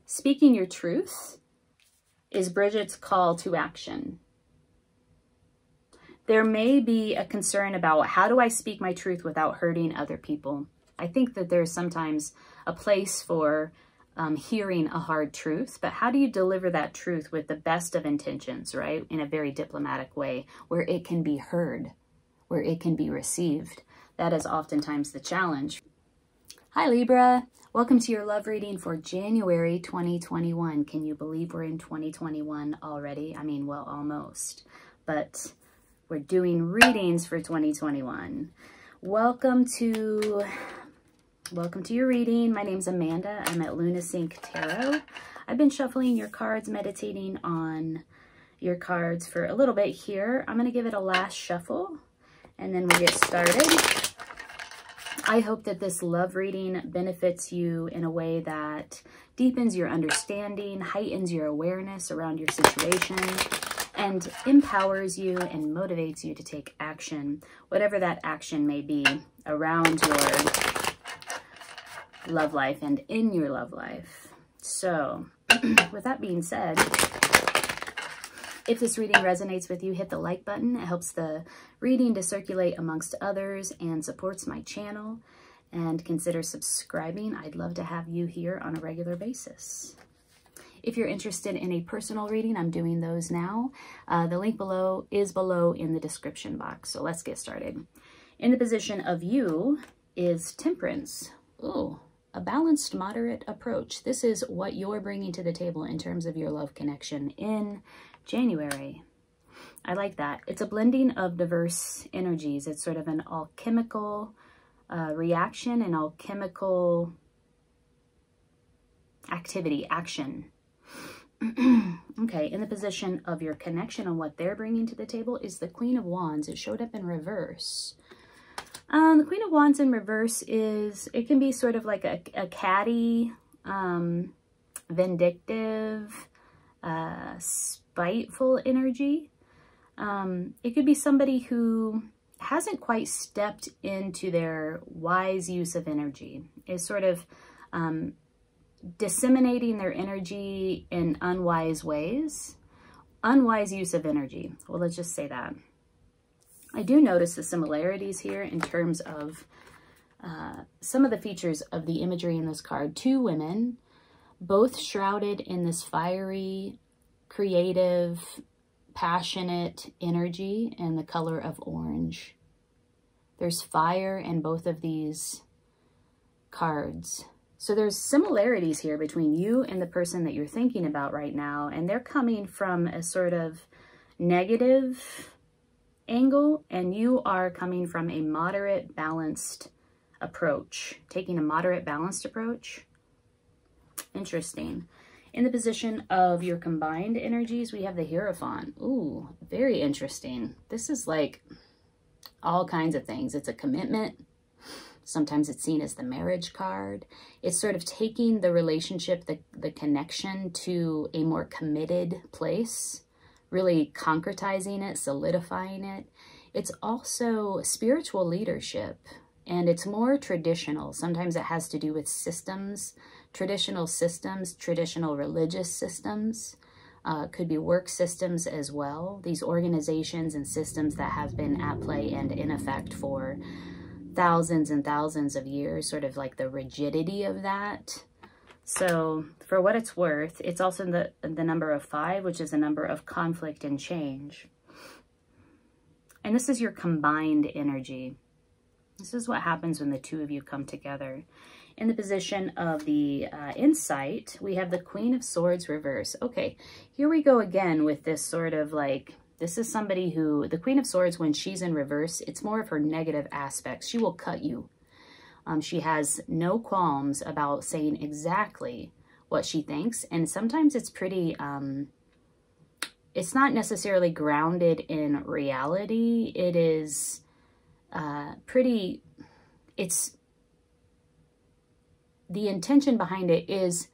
speaking your truth is Bridget's call to action. There may be a concern about how do I speak my truth without hurting other people. I think that there's sometimes a place for hearing a hard truth, but how do you deliver that truth with the best of intentions, right? In a very diplomatic way where it can be heard, where it can be received. That is oftentimes the challenge. Hi Libra, welcome to your love reading for January 2021. Can you believe we're in 2021 already? I mean, well, almost, but we're doing readings for 2021. Welcome to your reading. My name's Amanda. I'm at Lunasync Tarot. I've been shuffling your cards, meditating on your cards for a little bit here. I'm going to give it a last shuffle and then we'll get started. I hope that this love reading benefits you in a way that deepens your understanding, heightens your awareness around your situation, and empowers you and motivates you to take action, whatever that action may be around your love life and in your love life. So with that being said, if this reading resonates with you, hit the like button. It helps the reading to circulate amongst others and supports my channel. And consider subscribing. I'd love to have you here on a regular basis. If you're interested in a personal reading, I'm doing those now. The link below is below in the description box. So let's get started. In the position of you is Temperance. Ooh, a balanced, moderate approach. This is what you're bringing to the table in terms of your love connection in January. I like that. It's a blending of diverse energies. It's sort of an alchemical reaction, an alchemical activity, action. Okay, in the position of your connection and what they're bringing to the table is the Queen of Wands. It showed up in reverse. The Queen of Wands in reverse is, it can be sort of like a catty, vindictive, spiteful energy. It could be somebody who hasn't quite stepped into their wise use of energy, is sort of disseminating their energy in unwise ways. Unwise use of energy. Well, let's just say that. I do notice the similarities here in terms of some of the features of the imagery in this card. Two women, both shrouded in this fiery, creative, passionate energy and the color of orange. There's fire in both of these cards. So there's similarities here between you and the person that you're thinking about right now, and they're coming from a sort of negative angle, and you are coming from a moderate, balanced approach, taking a moderate, balanced approach. Interesting. In the position of your combined energies, we have the Hierophant. Ooh, very interesting. This is like all kinds of things. It's a commitment. Sometimes it's seen as the marriage card. It's sort of taking the relationship, the connection to a more committed place, really concretizing it, solidifying it. It's also spiritual leadership, and it's more traditional. Sometimes it has to do with systems, traditional systems, traditional religious systems. Could be work systems as well. These organizations and systems that have been at play and in effect for thousands and thousands of years, sort of like the rigidity of that. So for what it's worth, it's also the number of 5, which is a number of conflict and change. And this is your combined energy. This is what happens when the two of you come together. In the position of the insight, we have the Queen of Swords reverse. Okay, here we go again with this sort of like, this is somebody who, the Queen of Swords, when she's in reverse, it's more of her negative aspects. She will cut you. She has no qualms about saying exactly what she thinks. And sometimes it's pretty, it's not necessarily grounded in reality. It is pretty, it's, the intention behind it is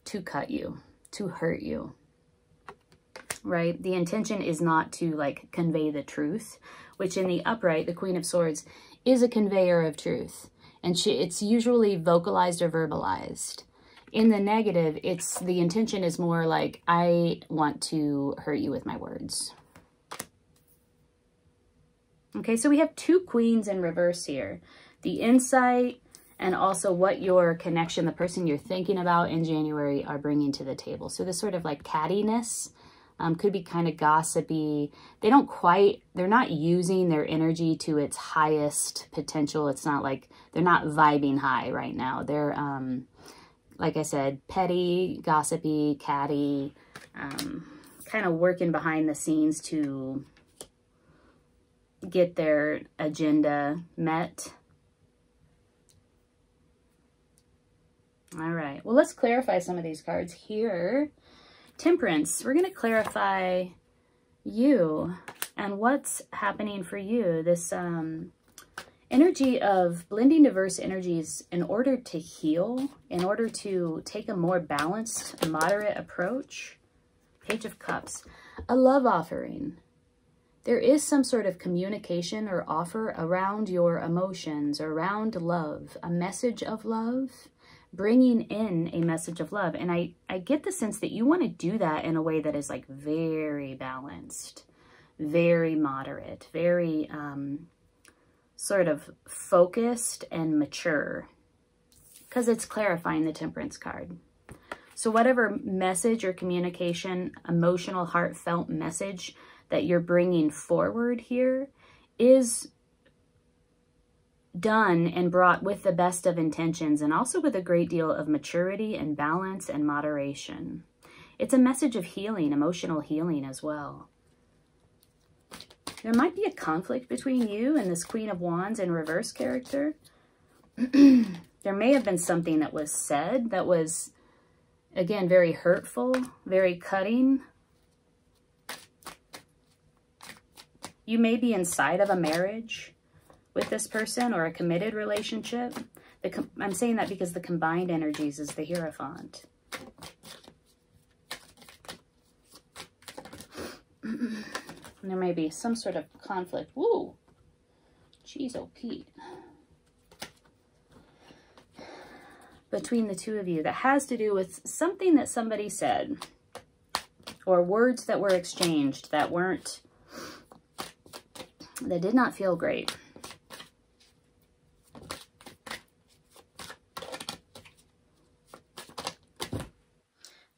to cut you, to hurt you, right? The intention is not to like convey the truth, which in the upright, the Queen of Swords is a conveyor of truth. And it's usually vocalized or verbalized. in the negative, it's the intention is more like, I want to hurt you with my words. Okay, so we have two queens in reverse here. The insight and also what your connection, the person you're thinking about in January, are bringing to the table. So this sort of like cattiness could be kind of gossipy. They're not using their energy to its highest potential. It's not like, they're not vibing high right now. They're, like I said, petty, gossipy, catty, kind of working behind the scenes to get their agenda met. All right, well, let's clarify some of these cards here. Temperance, we're going to clarify you and what's happening for you. This energy of blending diverse energies in order to heal, in order to take a more balanced, moderate approach. Page of Cups, a love offering. There is some sort of communication or offer around your emotions, around love, a message of love, bringing in a message of love. And I get the sense that you want to do that in a way that is like very balanced, very moderate, very sort of focused and mature, because it's clarifying the Temperance card. So whatever message or communication, emotional, heartfelt message that you're bringing forward here is done and brought with the best of intentions, and also with a great deal of maturity and balance and moderation. It's a message of healing, emotional healing as well. There might be a conflict between you and this Queen of Wands in reverse character. There may have been something that was said that was, again, very hurtful, very cutting. You may be inside of a marriage with this person or a committed relationship. I'm saying that because the combined energies is the Hierophant. There may be some sort of conflict. Woo! Jeez, oh Pete. Between the two of you that has to do with something that somebody said or words that were exchanged that did not feel great.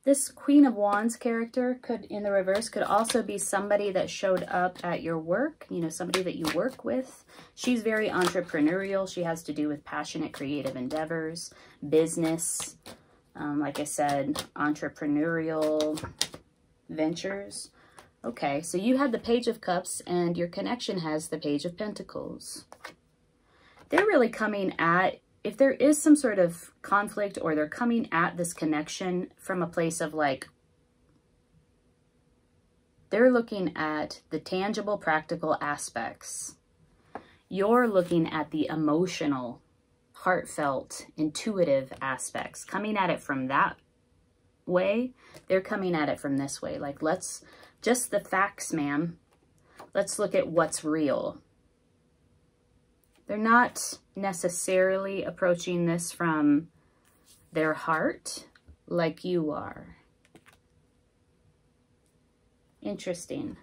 This Queen of Wands character in the reverse could also be somebody that showed up at your work, you know, somebody that you work with. She's very entrepreneurial. She has to do with passionate creative endeavors, business, like I said, entrepreneurial ventures. Okay, so you had the Page of Cups and your connection has the Page of Pentacles. They're really coming at, if there is some sort of conflict or they're coming at this connection from a place of like, they're looking at the tangible, practical aspects. You're looking at the emotional, heartfelt, intuitive aspects. Coming at it from that way, they're coming at it from this way. Like, let's, just the facts, ma'am. Let's look at what's real. They're not necessarily approaching this from their heart like you are. Interesting.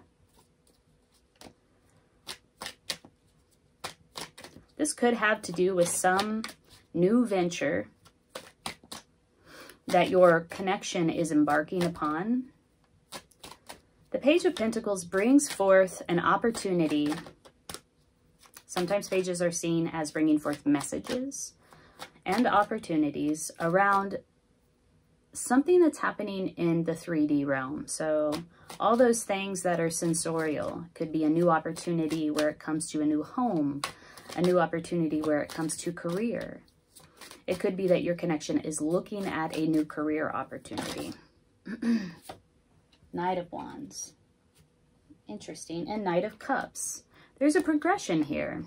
This could have to do with some new venture that your connection is embarking upon. The Page of Pentacles brings forth an opportunity. Sometimes pages are seen as bringing forth messages and opportunities around something that's happening in the 3D realm. So all those things that are sensorial could be a new opportunity where it comes to a new home, a new opportunity where it comes to career. It could be that your connection is looking at a new career opportunity. Knight of Wands. Interesting. And Knight of Cups. There's a progression here.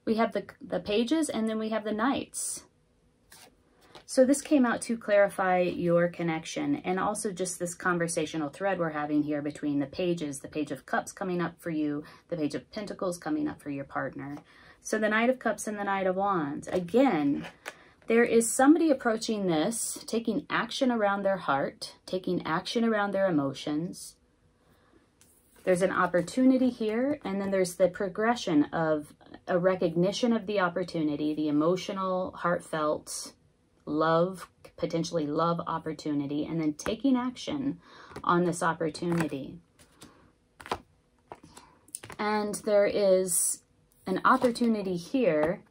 We have the pages and then we have the knights. So this came out to clarify your connection and also just this conversational thread we're having here between the pages, the Page of Cups coming up for you, the Page of Pentacles coming up for your partner. So the Knight of Cups and the Knight of Wands. Again, There is somebody approaching this, taking action around their heart, taking action around their emotions. There's an opportunity here, and then there's the progression of a recognition of the opportunity, the emotional, heartfelt, love, potentially love opportunity, and then taking action on this opportunity. And there is an opportunity here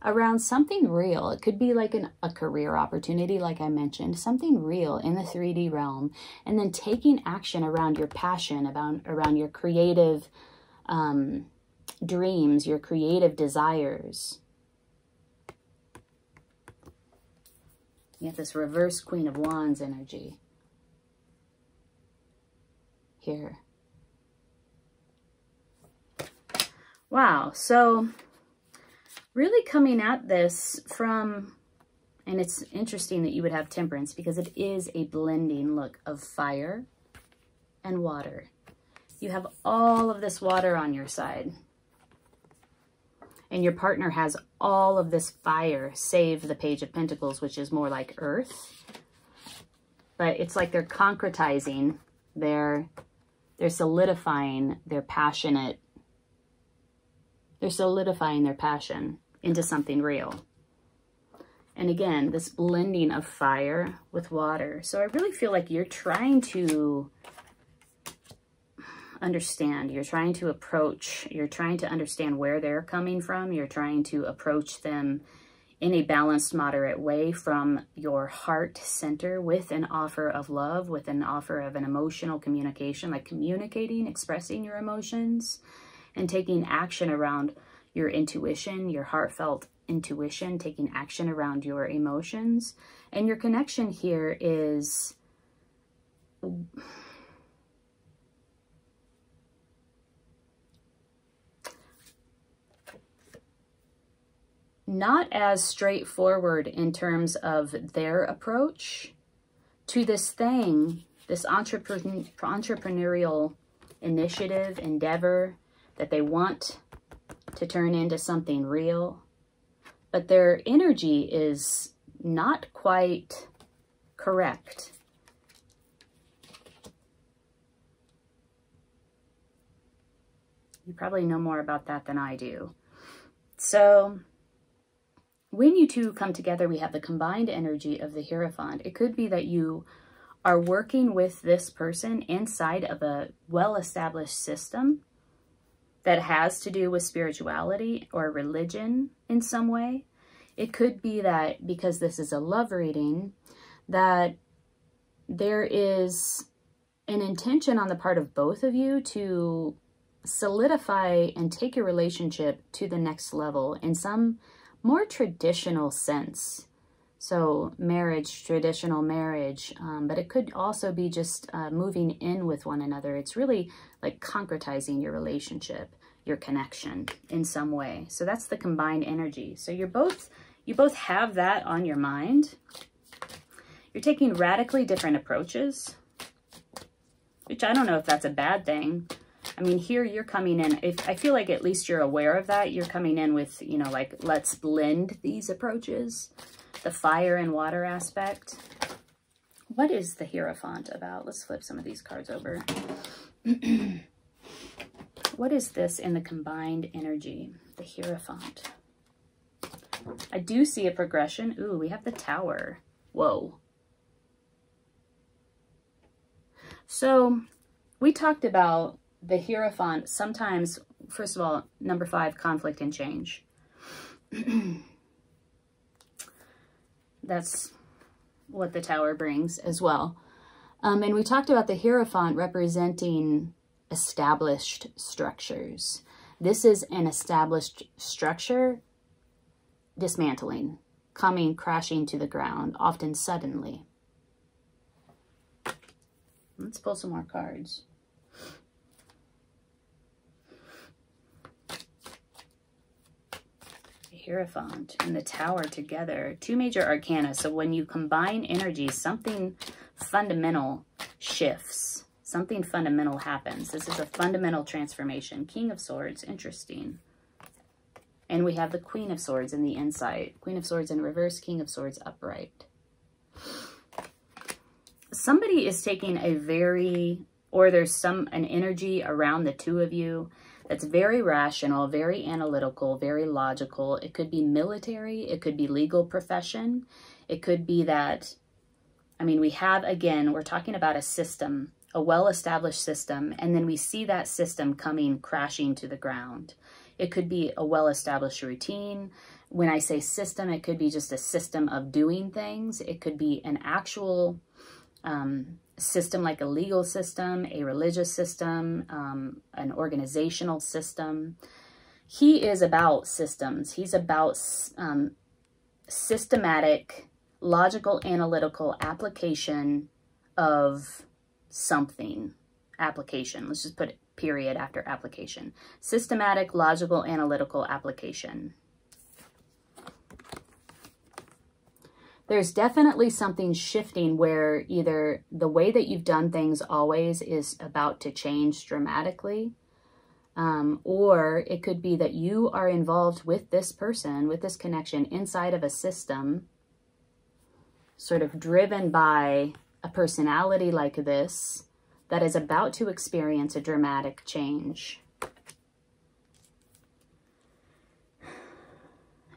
around something real. It could be like a career opportunity, like I mentioned, something real in the 3D realm, and then taking action around your passion, around your creative dreams, your creative desires. You have this reverse Queen of Wands energy here. Wow, so really coming at this from, and it's interesting that you would have Temperance because it is a blending look of fire and water. You have all of this water on your side. And your partner has all of this fire, save the Page of Pentacles, which is more like earth. But it's like they're concretizing, they're solidifying their passionate, they're solidifying their passion into something real. And again, this blending of fire with water. So I really feel like you're trying to understand, you're trying to approach, you're trying to understand where they're coming from. You're trying to approach them in a balanced, moderate way from your heart center with an offer of love, with an offer of an emotional communication, like communicating, expressing your emotions, and taking action around your intuition, your heartfelt intuition, taking action around your emotions. And your connection here is not as straightforward in terms of their approach to this thing, this entrepreneurial initiative, endeavor that they want to turn into something real. But their energy is not quite correct. You probably know more about that than I do. So when you two come together, we have the combined energy of the Hierophant. It could be that you are working with this person inside of a well-established system that has to do with spirituality or religion in some way. It could be that because this is a love reading, that there is an intention on the part of both of you to solidify and take your relationship to the next level in some more traditional sense. So marriage, traditional marriage, but it could also be just moving in with one another. It's really like concretizing your relationship, your connection in some way. So that's the combined energy. So you both have that on your mind. You're taking radically different approaches, which I don't know if that's a bad thing. I mean, here you're coming in, I feel like at least you're aware of that. You're coming in with, you know, like, let's blend these approaches, the fire and water aspect. What is the Hierophant about? Let's flip some of these cards over. What is this in the combined energy? The Hierophant. I do see a progression. Ooh, we have the Tower. Whoa. So we talked about the Hierophant sometimes, first of all, number 5, conflict and change. That's what the Tower brings as well. And we talked about the Hierophant representing established structures. This is an established structure dismantling, coming crashing to the ground, often suddenly. Let's pull some more cards. Hierophant and the Tower together, 2 major arcana. So when you combine energies, something fundamental shifts. Something fundamental happens. This is a fundamental transformation. King of Swords, interesting. And we have the Queen of Swords in the inside. Queen of Swords in reverse, King of Swords upright. Somebody is taking a very, or there's an energy around the two of you that's very rational, very analytical, very logical. It could be military, it could be legal profession. It could be that, I mean, we have, again, we're talking about a system, a well-established system, and then we see that system coming crashing to the ground. It could be a well-established routine. When I say system, it could be just a system of doing things. It could be an actual system, like a legal system, a religious system, an organizational system. He is about systems. He's about systematic, logical, analytical application of something. Application. Let's just put it period after application. Systematic, logical, analytical application. There's definitely something shifting where either the way that you've done things always is about to change dramatically, or it could be that you are involved with this person, with this connection inside of a system, sort of driven by a personality like this that is about to experience a dramatic change.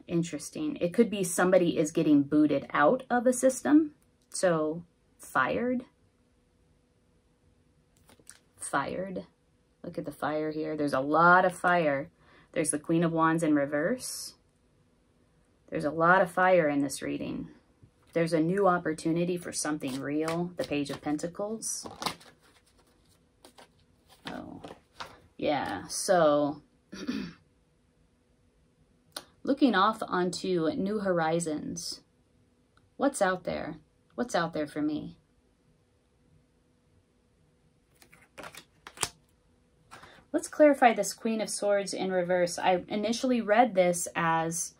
Interesting. It could be somebody is getting booted out of a system. So fired. Fired. Look at the fire here. There's a lot of fire. There's the Queen of Wands in reverse. There's a lot of fire in this reading. There's a new opportunity for something real. The Page of Pentacles. Oh, yeah. So looking off onto new horizons. What's out there? What's out there for me? Let's clarify this Queen of Swords in reverse. I initially read this as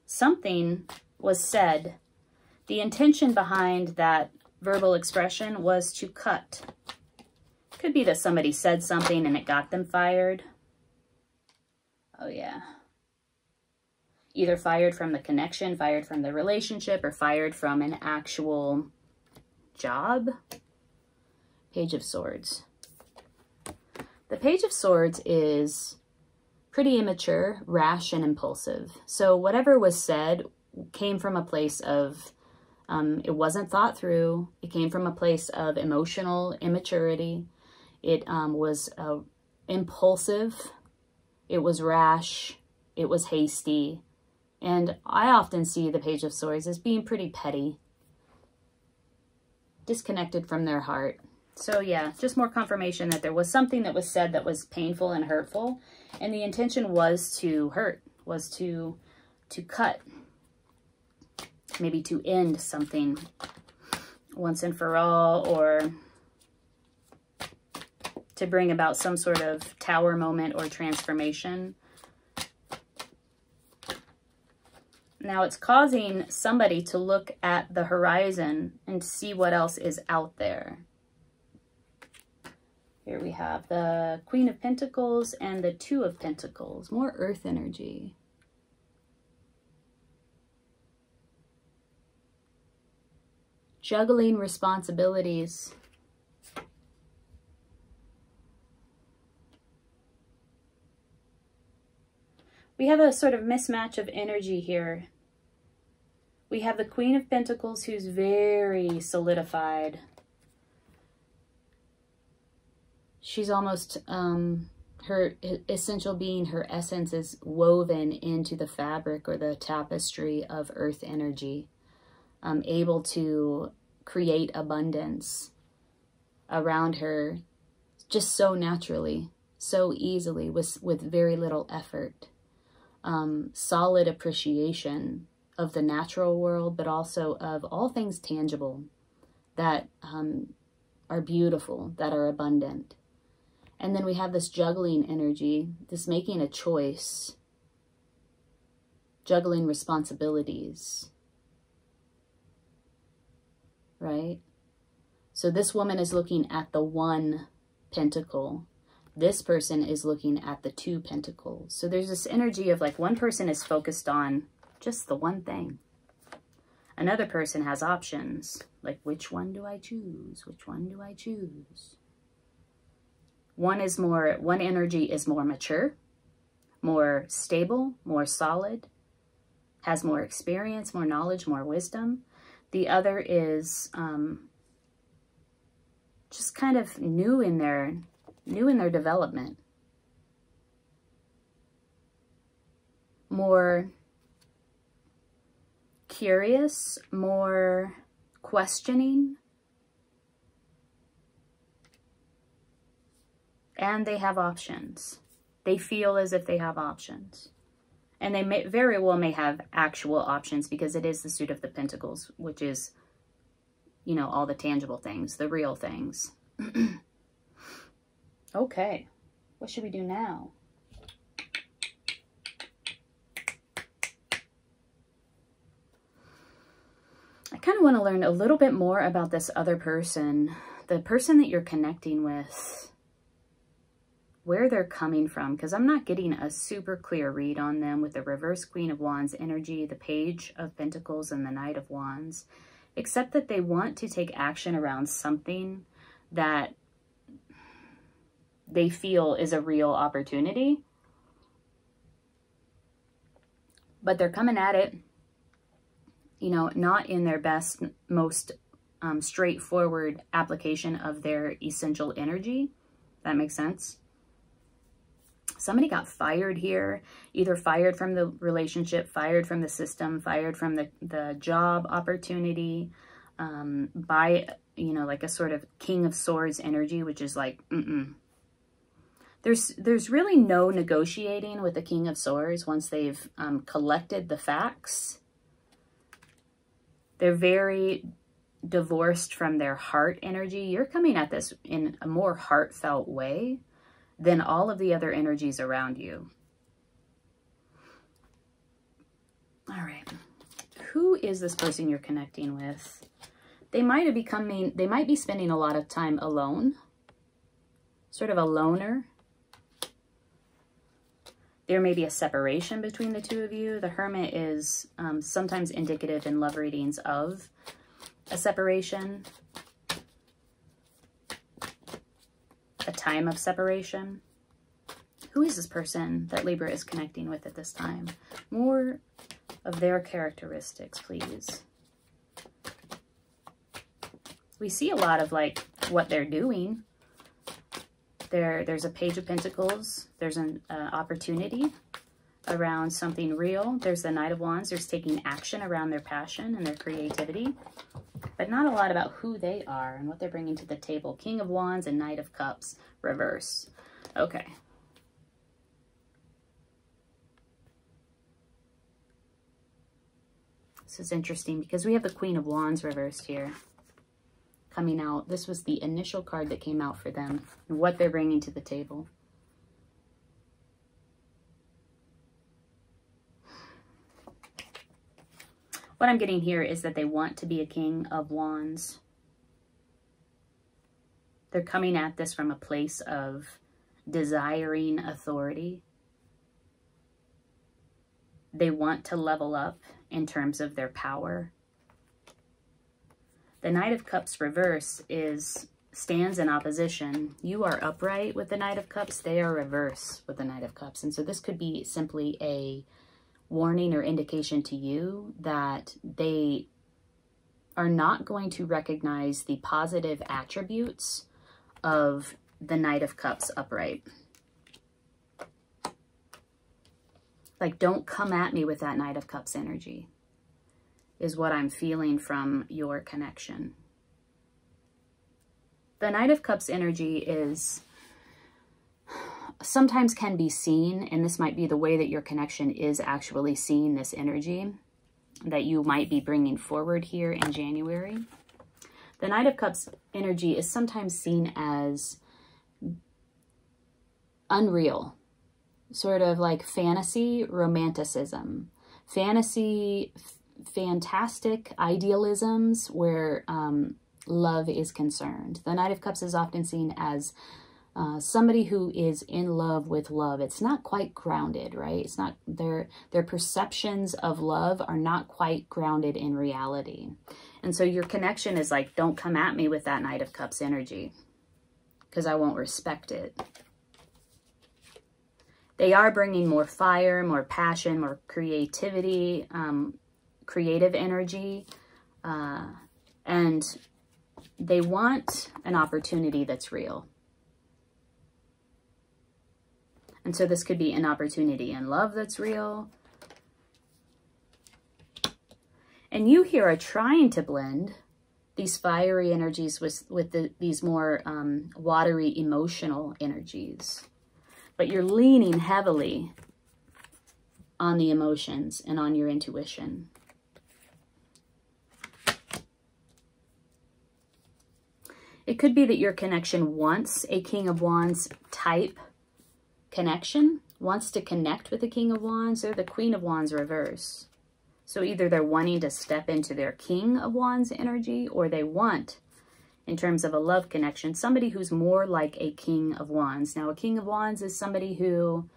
something was said. The intention behind that verbal expression was to cut. Could be that somebody said something and it got them fired. Oh, yeah. Either fired from the connection, fired from the relationship, or fired from an actual job. Page of Swords. The Page of Swords is pretty immature, rash, and impulsive. So whatever was said came from a place of, it wasn't thought through. It came from a place of emotional immaturity. It was impulsive. It was rash, it was hasty, and I often see the Page of Swords as being pretty petty, disconnected from their heart. So yeah, just more confirmation that there was something that was said that was painful and hurtful, and the intention was to hurt, was to cut, maybe to end something once and for all, or to bring about some sort of tower moment or transformation. Now it's causing somebody to look at the horizon and see what else is out there. Here we have the Queen of Pentacles and the Two of Pentacles. More earth energy. Juggling responsibilities. We have a sort of mismatch of energy here. We have the Queen of Pentacles who's very solidified. She's almost, her essential being, her essence is woven into the fabric or the tapestry of earth energy, able to create abundance around her just so naturally, so easily, with very little effort. Solid appreciation of the natural world, but also of all things tangible that are beautiful, that are abundant. And then we have this juggling energy, this making a choice, juggling responsibilities, right? So this woman is looking at the one pentacle, This person is looking at the 2 Pentacles. So there's this energy of like one person is focused on just the one thing. Another person has options. Like, which one do I choose? Which one do I choose? One energy is more mature, more stable, more solid, has more experience, more knowledge, more wisdom. The other is just kind of new in their development. More curious, more questioning. And they have options. They feel as if they have options. And they very well may have actual options, because it is the suit of the Pentacles, which is, you know, all the tangible things, the real things. Okay, what should we do now? I kind of want to learn a little bit more about this other person, the person that you're connecting with, where they're coming from, because I'm not getting a super clear read on them with the reverse Queen of Wands energy, the Page of Pentacles, and the Knight of Wands, except that they want to take action around something that they feel is a real opportunity. But they're coming at it, you know, not in their best, most straightforward application of their essential energy. That makes sense? Somebody got fired here, either fired from the relationship, fired from the system, fired from the job opportunity, by, you know, like a sort of King of Swords energy, which is like, There's really no negotiating with the King of Swords once they've collected the facts. They're very divorced from their heart energy. You're coming at this in a more heartfelt way than all of the other energies around you. All right. Who is this person you're connecting with? They might be spending a lot of time alone. Sort of a loner. There may be a separation between the two of you. The Hermit is sometimes indicative in love readings of a separation, a time of separation. Who is this person that Libra is connecting with at this time? More of their characteristics, please. We see a lot of like what they're doing. There's a Page of Pentacles. There's an opportunity around something real. There's the Knight of Wands. There's taking action around their passion and their creativity, but not a lot about who they are and what they're bringing to the table. King of Wands and Knight of Cups, reverse. Okay. This is interesting because we have the Queen of Wands reversed here. Coming out. This was the initial card that came out for them and what they're bringing to the table. What I'm getting here is that they want to be a King of Wands. They're coming at this from a place of desiring authority. They want to level up in terms of their power. The Knight of Cups reverse stands in opposition. You are upright with the Knight of Cups. They are reverse with the Knight of Cups. And so this could be simply a warning or indication to you that they are not going to recognize the positive attributes of the Knight of Cups upright. Like, don't come at me with that Knight of Cups energy, is what I'm feeling from your connection. The Knight of Cups energy is sometimes can be seen, and this might be the way that your connection is actually seeing this energy that you might be bringing forward here in January. The Knight of Cups energy is sometimes seen as unreal, sort of like fantasy romanticism, fantasy fantastic idealisms where love is concerned. The Knight of Cups is often seen as Somebody who is in love with love. It's not quite grounded, right? It's not, their perceptions of love are not quite grounded in reality. And so your connection is like, don't come at me with that Knight of Cups energy, because I won't respect it. They are bringing more fire, more passion, more creativity, creative energy, and they want an opportunity that's real. And so this could be an opportunity in love that's real. And you here are trying to blend these fiery energies with these more watery, emotional energies. But you're leaning heavily on the emotions and on your intuition. It could be that your connection wants a King of Wands type connection, wants to connect with the King of Wands, or the Queen of Wands reverse. So either they're wanting to step into their King of Wands energy, or they want, in terms of a love connection, somebody who's more like a King of Wands. Now, a King of Wands is somebody who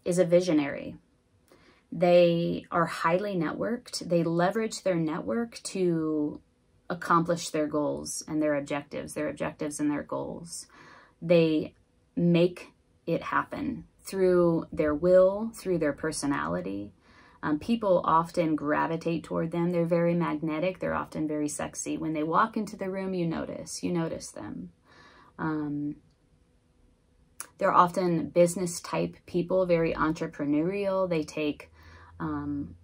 is a visionary. They are highly networked. They leverage their network to accomplish their goals and their objectives and their goals. They make it happen through their will, through their personality. People often gravitate toward them. They're very magnetic. They're often very sexy. When they walk into the room, you notice them. They're often business type people, very entrepreneurial. They take an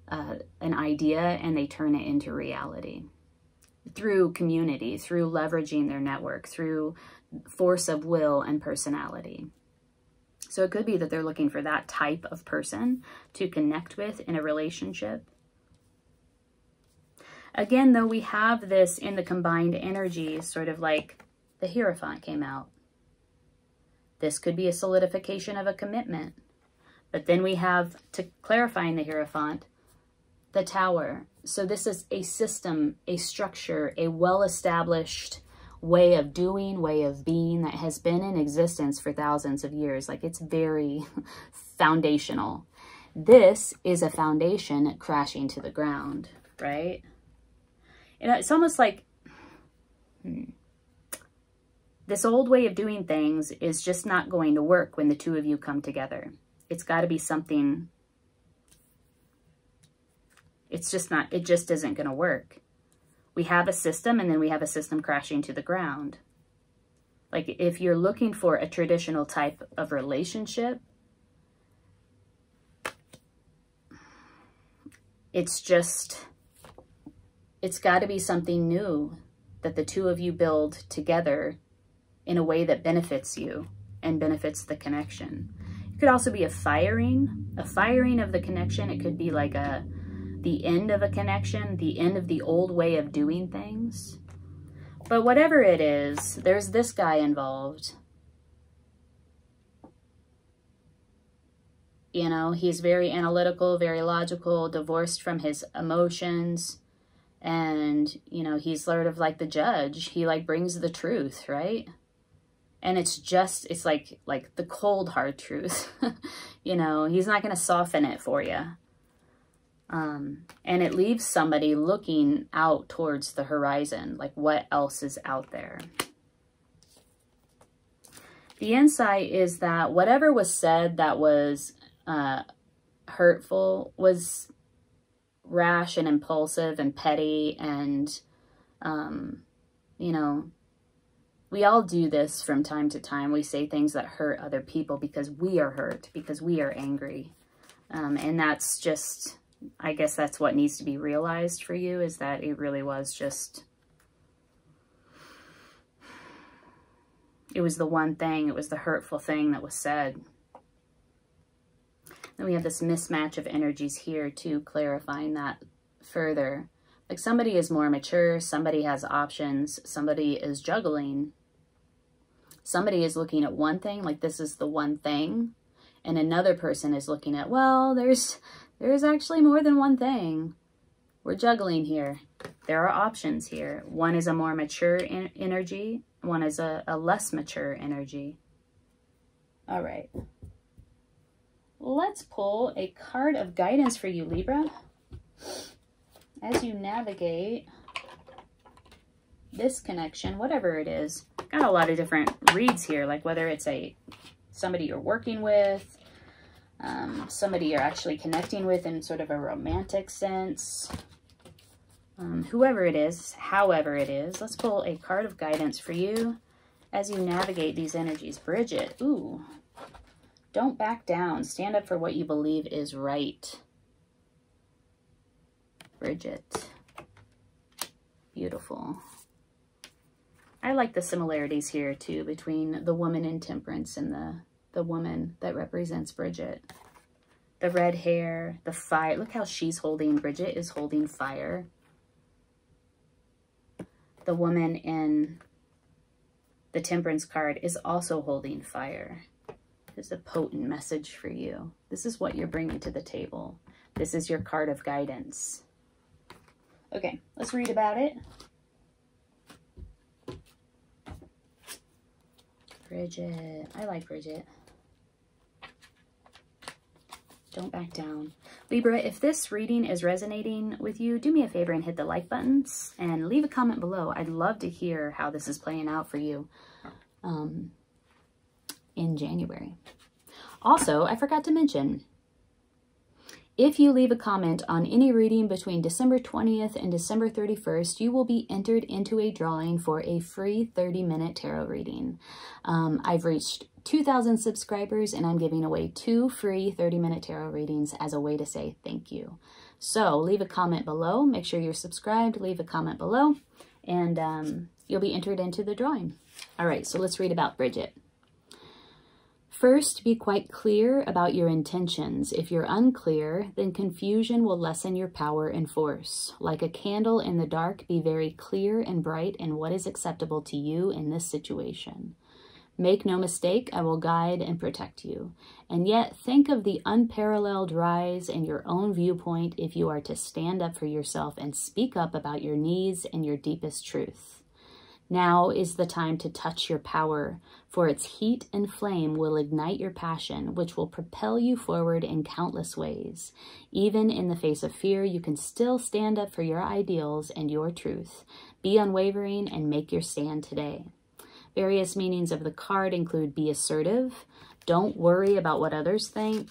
idea and they turn it into reality through community, through leveraging their network, through force of will and personality. So it could be that they're looking for that type of person to connect with in a relationship. Again, though, we have this in the combined energies, sort of like the Hierophant came out. This could be a solidification of a commitment. But then we have, to clarifying the Hierophant, the Tower. So this is a system, a structure, a well-established way of doing, way of being that has been in existence for thousands of years. Like, it's very foundational. This is a foundation crashing to the ground, right? You know, it's almost like this old way of doing things is just not going to work when the two of you come together. It's got to be something. It's just not, it just isn't going to work. We have a system, and then we have a system crashing to the ground. Like, if you're looking for a traditional type of relationship, it's got to be something new that the two of you build together in a way that benefits you and benefits the connection. It could also be a firing of the connection. It could be like the end of a connection, the end of the old way of doing things. But whatever it is, there's this guy involved. You know, he's very analytical, very logical, divorced from his emotions. And, you know, he's sort of like the judge. He like brings the truth, right? And it's like the cold, hard truth. You know, he's not going to soften it for you. And it leaves somebody looking out towards the horizon, like what else is out there. The insight is that whatever was said that was hurtful was rash and impulsive and petty, and, you know, we all do this from time to time. We say things that hurt other people because we are hurt, because we are angry. And that's just, I guess that's what needs to be realized for you, is that it really was just, it was the one thing, it was the hurtful thing that was said. Then we have this mismatch of energies here too, clarifying that further. Like, somebody is more mature, somebody has options, somebody is juggling. Somebody is looking at one thing, like this is the one thing, and another person is looking at, well, there's actually more than one thing. We're juggling here. There are options here. One is a more mature energy. One is a less mature energy. All right. Let's pull a card of guidance for you, Libra. As you navigate this connection, whatever it is, got a lot of different reads here, like whether it's somebody you're working with, somebody you're actually connecting with in sort of a romantic sense, whoever it is, however it is. Let's pull a card of guidance for you as you navigate these energies. Bridget, ooh, don't back down. Stand up for what you believe is right. Bridget, beautiful. I like the similarities here too between the woman in Temperance and the woman that represents Bridget. The red hair, the fire. Look how she's holding. Bridget is holding fire. The woman in the Temperance card is also holding fire. There's a potent message for you. This is what you're bringing to the table. This is your card of guidance. Okay, let's read about it. Bridget. I like Bridget. Don't back down. Libra, if this reading is resonating with you, do me a favor and hit the like buttons and leave a comment below. I'd love to hear how this is playing out for you in January. Also, I forgot to mention, if you leave a comment on any reading between December 20th and December 31st, you will be entered into a drawing for a free 30-minute tarot reading. I've reached 2,000 subscribers and I'm giving away 2 free 30-minute tarot readings as a way to say thank you. So leave a comment below. Make sure you're subscribed. Leave a comment below and you'll be entered into the drawing. All right, so let's read about Bridget. First, be quite clear about your intentions. If you're unclear, then confusion will lessen your power and force. Like a candle in the dark, be very clear and bright in what is acceptable to you in this situation. Make no mistake, I will guide and protect you. And yet, think of the unparalleled rise in your own viewpoint if you are to stand up for yourself and speak up about your needs and your deepest truth. Now is the time to touch your power, for its heat and flame will ignite your passion, which will propel you forward in countless ways. Even in the face of fear, you can still stand up for your ideals and your truth. Be unwavering and make your stand today. Various meanings of the card include be assertive, don't worry about what others think,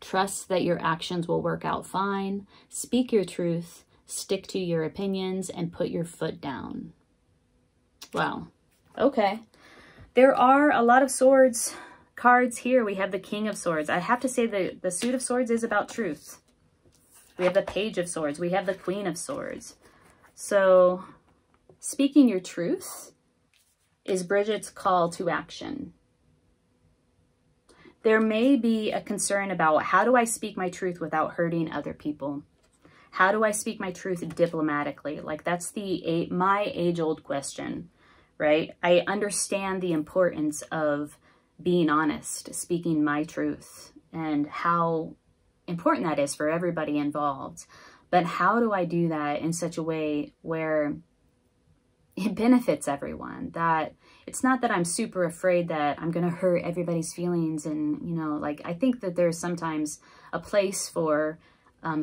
trust that your actions will work out fine, speak your truth, stick to your opinions, and put your foot down. Wow. Okay. There are a lot of swords cards here. We have the King of Swords. I have to say the Suit of Swords is about truth. We have the Page of Swords. We have the Queen of Swords. So speaking your truth is Bridget's call to action. There may be a concern about how do I speak my truth without hurting other people? How do I speak my truth diplomatically? Like that's my age-old question, right? I understand the importance of being honest, speaking my truth, and how important that is for everybody involved. But how do I do that in such a way where it benefits everyone? That it's not that I'm super afraid that I'm going to hurt everybody's feelings. And, you know, like I think that there's sometimes a place for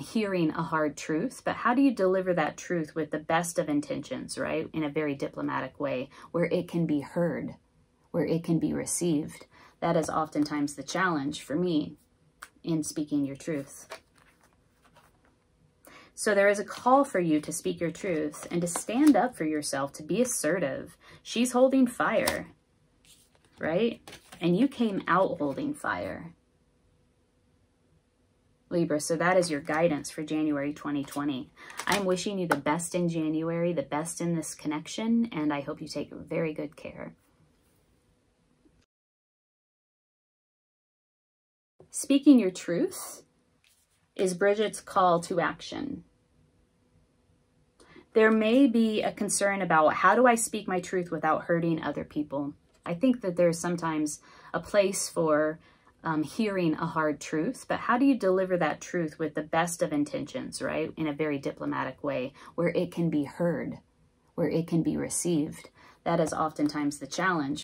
hearing a hard truth, but how do you deliver that truth with the best of intentions, right? In a very diplomatic way where it can be heard, where it can be received. That is oftentimes the challenge for me in speaking your truth. So there is a call for you to speak your truth and to stand up for yourself, to be assertive. She's holding fire, right? And you came out holding fire, Libra. So that is your guidance for January 2020. I'm wishing you the best in January, the best in this connection, and I hope you take very good care. Speaking your truth is Bridget's call to action. There may be a concern about how do I speak my truth without hurting other people? I think that there's sometimes a place for hearing a hard truth, but how do you deliver that truth with the best of intentions, right? In a very diplomatic way where it can be heard, where it can be received. That is oftentimes the challenge.